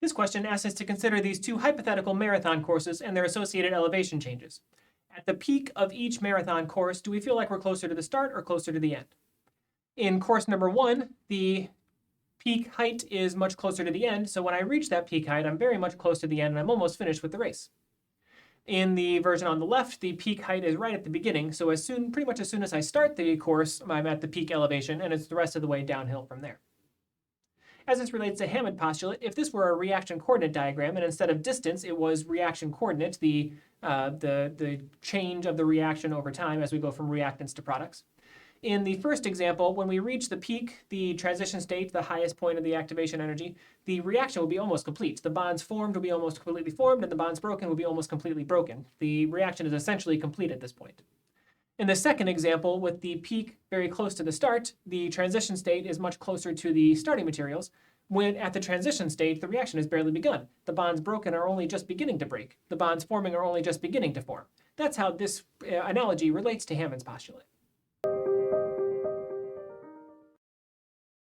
This question asks us to consider these two hypothetical marathon courses and their associated elevation changes. At the peak of each marathon course, do we feel like we're closer to the start or closer to the end? In course number 1, the peak height is much closer to the end, so when I reach that peak height, I'm very much close to the end and I'm almost finished with the race. In the version on the left, the peak height is right at the beginning, so pretty much as soon as I start the course, I'm at the peak elevation, and it's the rest of the way downhill from there. As this relates to Hammond postulate, if this were a reaction coordinate diagram, and instead of distance, it was reaction coordinates, the change of the reaction over time as we go from reactants to products. In the first example, when we reach the peak, the transition state, the highest point of the activation energy, the reaction will be almost complete. The bonds formed will be almost completely formed, and the bonds broken will be almost completely broken. The reaction is essentially complete at this point. In the second example, with the peak very close to the start, the transition state is much closer to the starting materials. When at the transition state, the reaction has barely begun. The bonds broken are only just beginning to break. The bonds forming are only just beginning to form. That's how this analogy relates to Hammond's postulate.